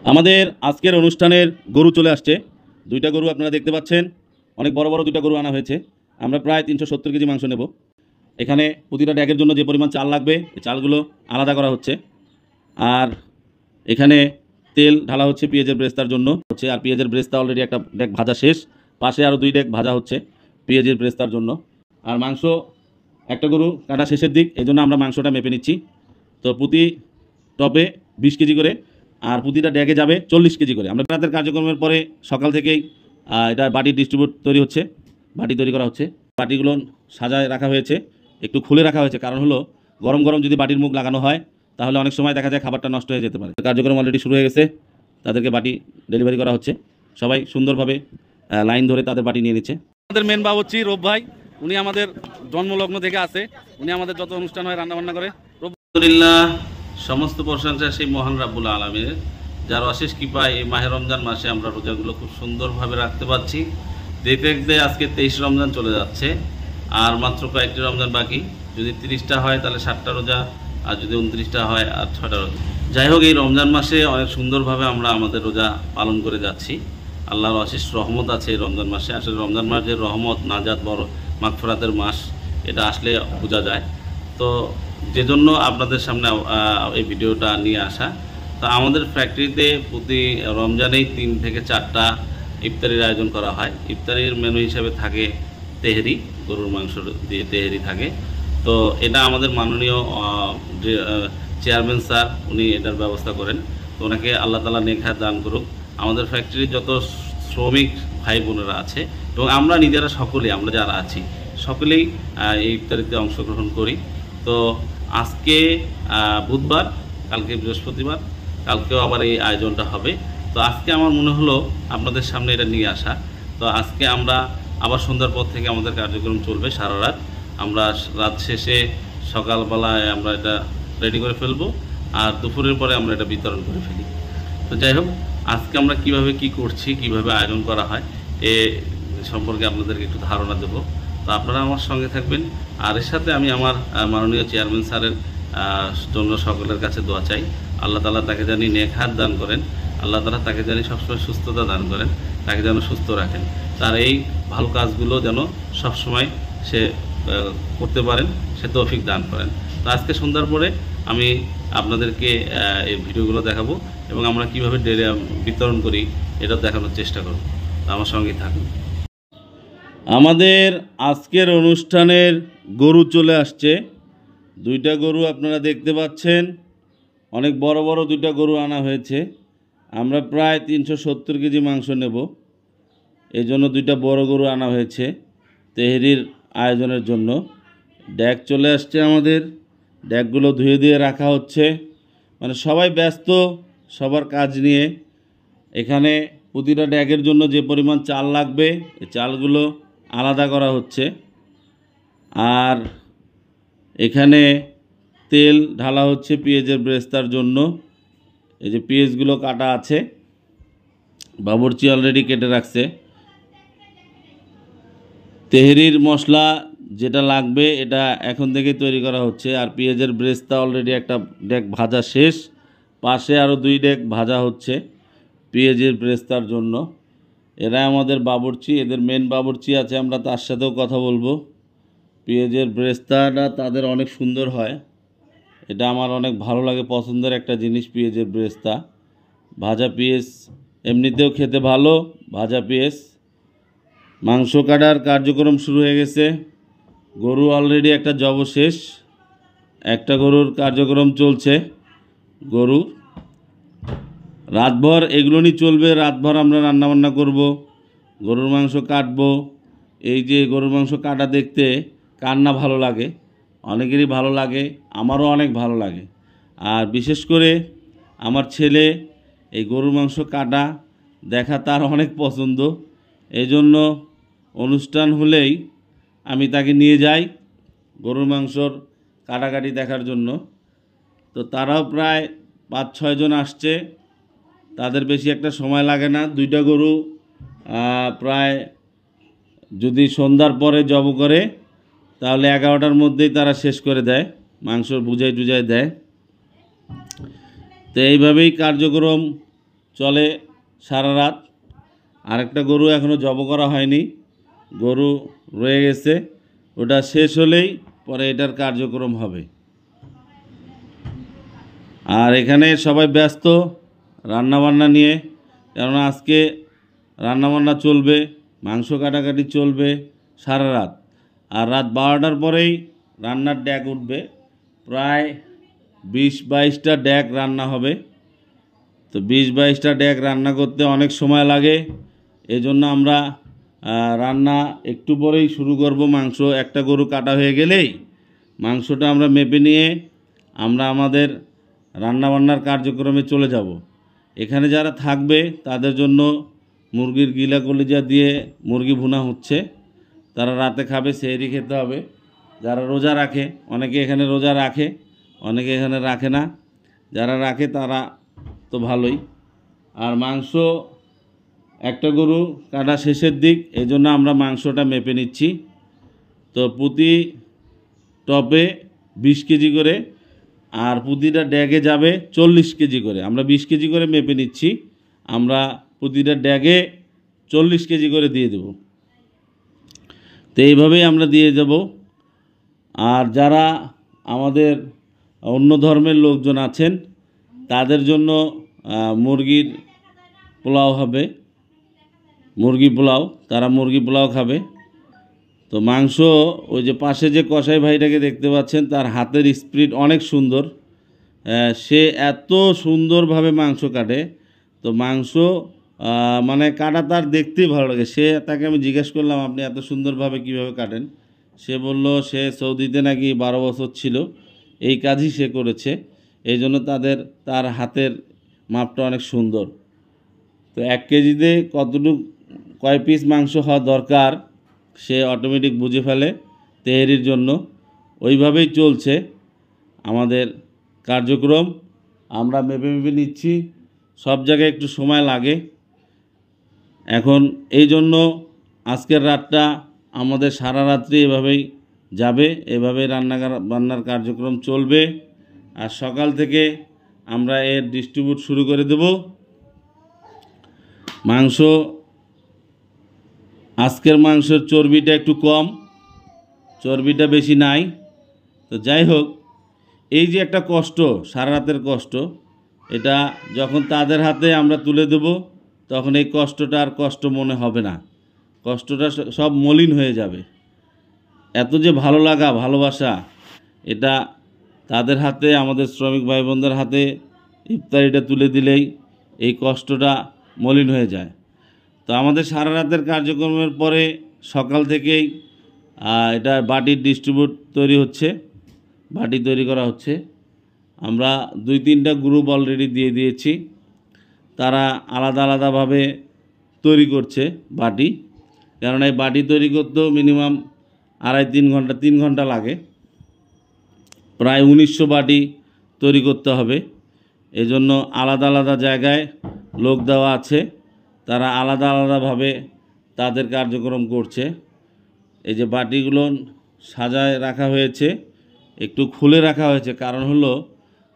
আমাদের আজকের অনুষ্ঠানের গরু চলে আসছে। দুইটা গরু আপনারা দেখতে পাচ্ছেন, অনেক বড় বড় দুইটা গরু আনা হয়েছে। আমরা প্রায় 370 কেজি মাংস নেব। এখানে প্রতিটা ড্যাগের জন্য যে পরিমাণ চাল লাগবে এই চালগুলো আলাদা করা হচ্ছে। আর এখানে তেল ঢালা হচ্ছে পেঁয়াজের ব্রেস্তার জন্য হচ্ছে। আর পেঁয়াজের ব্রেস্তা অলরেডি একটা ড্যাগ ভাজা শেষ, পাশে আরও 2 ড্যাগ ভাজা হচ্ছে পেঁয়াজের ব্রেস্তার জন্য। আর মাংস একটা গরু কাটা শেষের দিক, এই জন্য আমরা মাংসটা মেপে নিচ্ছি। তো প্রতি টপে 20 কেজি করে, আর প্রতিটা ড্যাগে যাবে 40 কেজি করে। আমরা রাতের কার্যক্রমের পরে সকাল থেকেই এটা বাটি ডিস্ট্রিবিউট তৈরি হচ্ছে, বাটি তৈরি করা হচ্ছে। বাটিগুলো সাজায় রাখা হয়েছে, একটু খুলে রাখা হয়েছে, কারণ হলো গরম গরম যদি বাটির মুখ লাগানো হয় তাহলে অনেক সময় দেখা যায় খাবারটা নষ্ট হয়ে যেতে পারে। কার্যক্রম অলরেডি শুরু হয়ে গেছে, তাদেরকে বাটি ডেলিভারি করা হচ্ছে। সবাই সুন্দরভাবে লাইন ধরে তাদের বাটি নিয়ে নিচ্ছে। আমাদের মেন বাবুর্চি রূপ ভাই, উনি আমাদের জন্মলগ্ন থেকে আছে, উনি আমাদের যত অনুষ্ঠান হয় রান্নাবান্না করে। আলহামদুলিল্লাহ, সমস্ত প্রশংসা সেই মহান রাব্বুল আলামিনের, যার অশেষ কৃপায় এই মাহে রমজান মাসে আমরা রোজাগুলো খুব সুন্দরভাবে রাখতে পারছি। দেখতে দেখতে আজকে 23 রমজান চলে যাচ্ছে, আর মাত্র কয়েকটি রমজান বাকি। যদি 30টা হয় তাহলে 7টা রোজা, আর যদি 29টা হয় আর 6টা রোজা। যাই হোক, এই রমজান মাসে অনেক সুন্দরভাবে আমরা আমাদের রোজা পালন করে যাচ্ছি। আল্লাহর অশেষ রহমত আছে এই রমজান মাসে। আসলে রমজান মাস যে রহমত, নাজাত, বড় মাগফিরাতের মাস, এটা আসলে বোঝা যায়। তো যে জন্য আপনাদের সামনে এই ভিডিওটা নিয়ে আসা। তো আমাদের ফ্যাক্টরিতে প্রতি রমজানেই 3 থেকে 4টা ইফতারির আয়োজন করা হয়। ইফতারির মেনু হিসেবে থাকে তেহরি, গরুর মাংস দিয়ে তেহরি থাকে। তো এটা আমাদের মাননীয় যে চেয়ারম্যান স্যার, উনি এটার ব্যবস্থা করেন। তো ওনাকে আল্লাহ তাআলা নেক হায়াত দান করুক। আমাদের ফ্যাক্টরির যত শ্রমিক ভাই বোনেরা আছে এবং আমরা নিজেরা সকলেই, আমরা যারা আছি সকলেই এই ইফতারিতে অংশগ্রহণ করি। তো আজকে বুধবার, কালকে বৃহস্পতিবার, কালকেও আবার এই আয়োজনটা হবে। তো আজকে আমার মনে হলো আপনাদের সামনে এটা নিয়ে আসা। তো আজকে আমরা আবার সন্ধ্যার পর থেকে আমাদের কার্যক্রম চলবে সারা রাত। আমরা রাত শেষে সকালবেলায় আমরা এটা রেডি করে ফেলবো, আর দুপুরের পরে আমরা এটা বিতরণ করে ফেলি। তো যাই হোক, আজকে আমরা কিভাবে কি করছি, কিভাবে আয়োজন করা হয় এ সম্পর্কে আপনাদেরকে একটু ধারণা দেব। তো আপনারা আমার সঙ্গে থাকবেন। আর এর সাথে আমি আমার মাননীয় চেয়ারম্যান স্যারের জন্য সকলের কাছে দোয়া চাই। আল্লাহ তাআলা তাকে জানি নেক হায়াত দান করেন, আল্লাহ তাআলা তাকে জানি সবসময় সুস্থতা দান করেন, তাকে যেন সুস্থ রাখেন, তার এই ভালো কাজগুলো যেন সবসময় সে করতে পারেন, সে তৌফিক দান করেন। তো আজকে সন্ধ্যার পরে আমি আপনাদেরকে এই ভিডিওগুলো দেখাবো এবং আমরা কীভাবে বিতরণ করি এটা দেখানোর চেষ্টা করব। আমার সঙ্গেই থাকুন। আমাদের আজকের অনুষ্ঠানের গরু চলে আসছে। 2টা গরু আপনারা দেখতে পাচ্ছেন, অনেক বড় বড় 2টা গরু আনা হয়েছে। আমরা প্রায় 370 কেজি মাংস নেব, এই জন্য 2টা বড় গরু আনা হয়েছে তেহরির আয়োজনের জন্য। ড্যাগ চলে আসছে আমাদের, ড্যাগগুলো ধুয়ে দিয়ে রাখা হচ্ছে। মানে সবাই ব্যস্ত সবার কাজ নিয়ে। এখানে প্রতিটা ড্যাগের জন্য যে পরিমাণ চাল লাগবে এই চালগুলো আলাদা করা হচ্ছে। আর এখানে তেল ঢালা হচ্ছে পেঁয়াজের ব্রেস্তার জন্য। এই যে পেঁয়াজগুলো কাটা আছে, বাবুর্চি অলরেডি কেটে রাখছে। তেহরির মশলা যেটা লাগবে এটা এখন থেকেই তৈরি করা হচ্ছে। আর পেঁয়াজের ব্রেস্তা অলরেডি একটা ড্যাগ ভাজা শেষ, পাশে আরও 2 ড্যাগ ভাজা হচ্ছে পেঁয়াজের ব্রেস্তার জন্য। এরা আমাদের বাবুর্চি, এদের মেন বাবুর্চি আছে, আমরা তার সাথেও কথা বলবো। পেঁয়াজের ব্রেস্তাটা তাদের অনেক সুন্দর হয়, এটা আমার অনেক ভালো লাগে, পছন্দের একটা জিনিস পেঁয়াজের ব্রেস্তা। ভাজা পেঁয়াজ এমনিতেও খেতে ভালো, ভাজা পেঁয়াজ। মাংস কাটার কার্যক্রম শুরু হয়ে গেছে। গরু অলরেডি একটা জব শেষ, একটা গরুর কার্যক্রম চলছে। গরু রাতভর এগুলো নিয়ে চলবে, রাতভর আমরা রান্নাবান্না করব, গরুর মাংস কাটবো। এই যে গরুর মাংস কাটা দেখতে কার না ভালো লাগে, অনেকেরই ভালো লাগে, আমারও অনেক ভালো লাগে। আর বিশেষ করে আমার ছেলে এই গরুর মাংস কাটা দেখা তার অনেক পছন্দ। এই জন্য অনুষ্ঠান হলেই আমি তাকে নিয়ে যাই গরুর মাংসর কাটাকাটি দেখার জন্য। তো তারাও প্রায় 5-6 জন আসছে, তাদের বেশি একটা সময় লাগে না। 2টা গরু প্রায় যদি সন্ধ্যার পরে জব করে তাহলে 11টার মধ্যেই তারা শেষ করে দেয়, মাংস বুঝাই টুজাই দেয়। তো এইভাবেই কার্যক্রম চলে সারা রাত। আরেকটা গরু এখনও জব করা হয়নি, গরু রয়ে গেছে, ওটা শেষ হলেই পরে এটার কার্যক্রম হবে। আর এখানে সবাই ব্যস্ত রান্নাবান্না নিয়ে, কেননা আজকে রান্নাবান্না চলবে, মাংস কাটাকাটি চলবে সারা রাত। আর রাত 12টার পরেই রান্নার ড্যাক উঠবে, প্রায় 20-22টা ড্যাক রান্না হবে। তো 20-22টা ড্যাক রান্না করতে অনেক সময় লাগে, এই জন্য আমরা রান্না একটু পরেই শুরু করব। মাংস একটা গরু কাটা হয়ে গেলেই মাংসটা আমরা মেপে নিয়ে আমরা আমাদের রান্নাবান্নার কার্যক্রমে চলে যাব। এখানে যারা থাকবে তাদের জন্য মুরগির গিলা কলিজা দিয়ে মুরগি ভুনা হচ্ছে, তারা রাতে খাবে, সেহরি খেতে হবে। যারা রোজা রাখে, অনেকে এখানে রোজা রাখে, অনেকে এখানে রাখে না, যারা রাখে তারা তো ভালোই। আর মাংস একটা গরু কাটা শেষের দিক, এই জন্য আমরা মাংসটা মেপে নিচ্ছি। তো প্রতি টপে 20 কেজি করে, আর প্রতিটা ড্যাগে যাবে 40 কেজি করে। আমরা 20 কেজি করে মেপে নিচ্ছি, আমরা প্রতিটা ড্যাগে 40 কেজি করে দিয়ে দেব। তো এইভাবেই আমরা দিয়ে যাব। আর যারা আমাদের অন্য ধর্মের লোকজন আছেন তাদের জন্য মুরগির পোলাও হবে, মুরগি পোলাও, তারা মুরগি পোলাও খাবে। তো মাংস ওই যে পাশে যে কসাই ভাইটাকে দেখতে পাচ্ছেন, তার হাতের স্পিড অনেক সুন্দর, সে এত সুন্দরভাবে মাংস কাটে। তো মাংস মানে কাটা তার দেখতেই ভালো লাগে। তাকে আমি জিজ্ঞেস করলাম, আপনি এত সুন্দরভাবে কীভাবে কাটেন? সে বলল সে সৌদিতে নাকি 12 বছর ছিল, এই কাজই সে করেছে, এই জন্য তার হাতের মাপটা অনেক সুন্দর। তো 1 কেজিতে কয় পিস মাংস হওয়া দরকার সে অটোমেটিক বুঝে ফেলে তেহেরির জন্য। ওইভাবেই চলছে আমাদের কার্যক্রম, আমরা মেপে মেপে নিচ্ছি। সব জায়গায় একটু সময় লাগে। এখন এই জন্য আজকের রাতটা আমাদের সারা রাত্রি এভাবেই যাবে, এভাবেই রান্নার কার্যক্রম চলবে। আর সকাল থেকে আমরা এর ডিস্ট্রিবিউট শুরু করে দেব। মাংস আজকের মাংসের চর্বিটা একটু কম, চর্বিটা বেশি নাই। তো যাই হোক, এই যে একটা কষ্ট, সারা রাতের কষ্ট, এটা যখন তাদের হাতে আমরা তুলে দেব তখন এই কষ্টটা আর কষ্ট মনে হবে না, কষ্টটা সব মলিন হয়ে যাবে। এত যে ভালো লাগা, ভালোবাসা, এটা তাদের হাতে, আমাদের শ্রমিক ভাই বোনদের হাতে ইফতারিটা তুলে দিলেই এই কষ্টটা মলিন হয়ে যায়। তো আমাদের সারা রাতের কার্যক্রমের পরে সকাল থেকেই এটা বাটির ডিস্ট্রিবিউট তৈরি হচ্ছে, বাটি তৈরি করা হচ্ছে। আমরা 2-3টা গ্রুপ অলরেডি দিয়ে দিয়েছি, তারা আলাদা আলাদাভাবে তৈরি করছে বাটি, কারণ এই বাটি তৈরি করতেও মিনিমাম 2.5-3 ঘন্টা, 3 ঘন্টা লাগে। প্রায় 1900 বাটি তৈরি করতে হবে, এজন্য আলাদা আলাদা জায়গায় লোক দেওয়া আছে, তারা আলাদা আলাদাভাবে তাদের কার্যক্রম করছে। এই যে বাটিগুলো সাজায় রাখা হয়েছে, একটু খুলে রাখা হয়েছে, কারণ হলো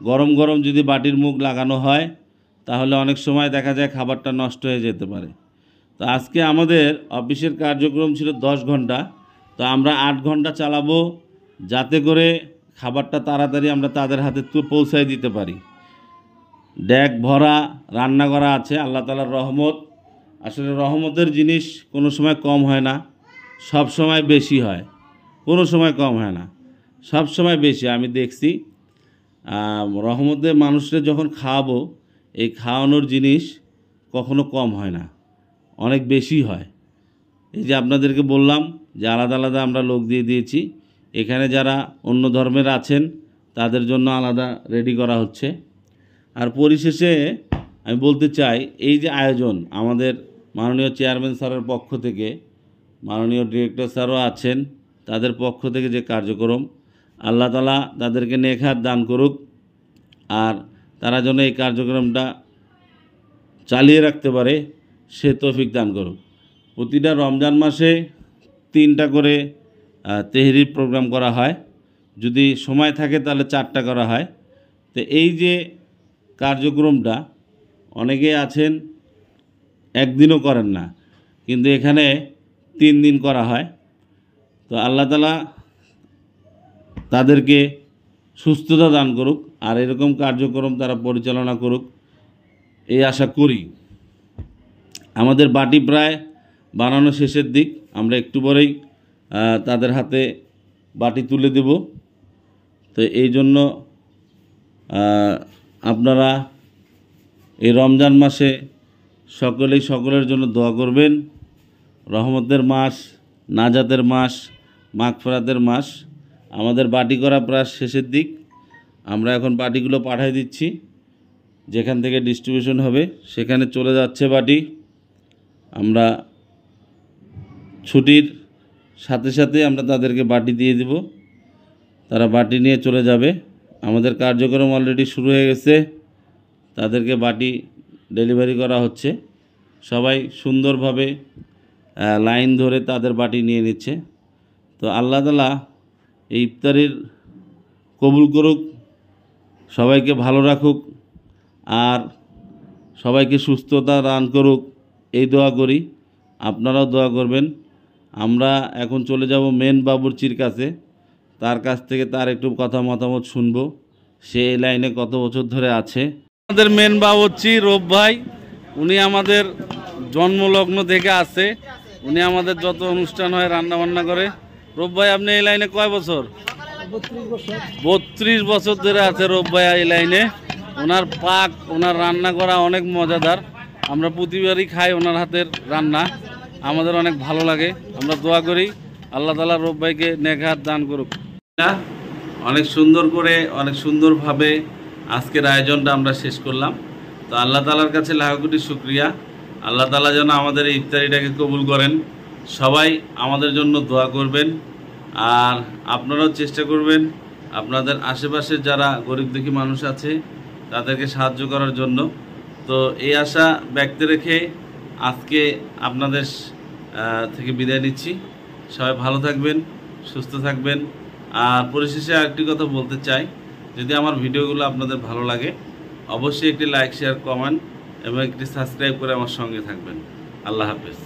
গরম গরম যদি বাটির মুখ লাগানো হয় তাহলে অনেক সময় দেখা যায় খাবারটা নষ্ট হয়ে যেতে পারে। তো আজকে আমাদের অফিসের কার্যক্রম ছিল 10 ঘন্টা, তো আমরা 8 ঘন্টা চালাবো, যাতে করে খাবারটা তাড়াতাড়ি আমরা তাদের হাতে পৌঁছায় দিতে পারি। ড্যাক ভরা রান্না করা আছে, আল্লাহ তাআলার রহমত। আসলে রহমতের জিনিস কোনো সময় কম হয় না, সব সময় বেশি হয়, কোনো সময় কম হয় না, সব সময় বেশি। আমি দেখছি রহমতে মানুষরা যখন খাওয়াবো, এই খাওয়ানোর জিনিস কখনো কম হয় না, অনেক বেশি হয়। এই যে আপনাদেরকে বললাম যে আলাদা আলাদা আমরা লোক দিয়ে দিয়েছি, এখানে যারা অন্য ধর্মের আছেন তাদের জন্য আলাদা রেডি করা হচ্ছে। আর পরিশেষে আমি বলতে চাই, এই যে আয়োজন আমাদের মাননীয় চেয়ারম্যান স্যারের পক্ষ থেকে, মাননীয় ডিরেক্টর স্যারও আছেন, তাদের পক্ষ থেকে যে কার্যক্রম, আল্লাহ তাআলা তাদেরকে নেক হাত দান করুক, আর তারা যেন এই কার্যক্রমটা চালিয়ে রাখতে পারে সে তৌফিক দান করুক। প্রতিটা রমজান মাসে 3টা করে তেহরির প্রোগ্রাম করা হয়, যদি সময় থাকে তাহলে 4টা করা হয়। তো এই যে কার্যক্রমটা অনেকেই আছেন একদিনও করেন না, কিন্তু এখানে 3 দিন করা হয়। তো আল্লাহ তাআলা তাদেরকে সুস্থতা দান করুক আর এরকম কার্যক্রম তারা পরিচালনা করুক, এই আশা করি। আমাদের বাটি প্রায় বানানো শেষের দিক। আমরা একটু পরেই তাদের হাতে বাটি তুলে দেব। তো এই জন্য আপনারা এই রমজান মাসে সকলেই সকলের জন্য দোয়া করবেন। রহমতের মাস, নাজাতের মাস, মাগফিরাতের মাস। আমাদের বাটি করা প্রায় শেষের দিক। আমরা এখন বাটিগুলো পাঠিয়ে দিচ্ছি, যেখান থেকে ডিস্ট্রিবিউশন হবে সেখানে চলে যাচ্ছে বাটি। আমরা ছুটির সাথে সাথে আমরা তাদেরকে বাটি দিয়ে দেব, তারা বাটি নিয়ে চলে যাবে। আমাদের কার্যক্রম অলরেডি শুরু হয়ে গেছে, তাদেরকে বাটি ডেলিভারি করা হচ্ছে। সবাই সুন্দরভাবে লাইন ধরে তাদের বাটি নিয়ে নিচ্ছে। তো আল্লাহ তাআলা এই ইফতারির কবুল করুক, সবাইকে ভালো রাখুক আর সবাইকে সুস্থতা দান করুক, এই দোয়া করি। আপনারাও দোয়া করবেন। আমরা এখন চলে যাব মেন বাবুর্চির কাছে, তার কাছ থেকে তার একটু কথা মতামত শুনবো, সে এই লাইনে কত বছর ধরে আছে। আমাদের মেন বাবুর্চি রূপ ভাই, উনি আমাদের জন্মলগ্ন থেকে আছে। উনি আমাদের যত অনুষ্ঠান হয় রান্না বান্না করে। রূপ ভাই, আপনি এই লাইনে কয় বছর? 32 বছর ধরে আছে রূপ ভাই এই লাইনে। ওনার পাক, ওনার রান্না করা অনেক মজাদার। আমরা প্রতিবারই খাই ওনার হাতের রান্না, আমাদের অনেক ভালো লাগে। আমরা দোয়া করি আল্লাহ তাআলা রূপ ভাইকে নেক হাত দান করুক। অনেক সুন্দর করে, অনেক সুন্দরভাবে আজকের আয়োজনটা আমরা শেষ করলাম। তো আল্লাহ তাআলার কাছে লাখ কোটি শুকরিয়া। আল্লাহ তাআলা যেন আমাদের এই ইফতারিটাকে কবুল করেন। সবাই আমাদের জন্য দোয়া করবেন আর আপনারাও চেষ্টা করবেন আপনাদের আশেপাশে যারা গরিব দুঃখী মানুষ আছে তাদেরকে সাহায্য করার জন্য। তো এই আশা ব্যক্ত রেখে আজকে আপনাদের থেকে বিদায় নিচ্ছি। সবাই ভালো থাকবেন, সুস্থ থাকবেন। আর পরিশেষে আরেকটি কথা বলতে চাই, যদি আমার ভিডিওগুলো আপনাদের ভালো লাগে অবশ্যই একটি লাইক, শেয়ার, কমেন্ট এবং একটি সাবস্ক্রাইব করে আমার সঙ্গে থাকবেন। আল্লাহ হাফেজ।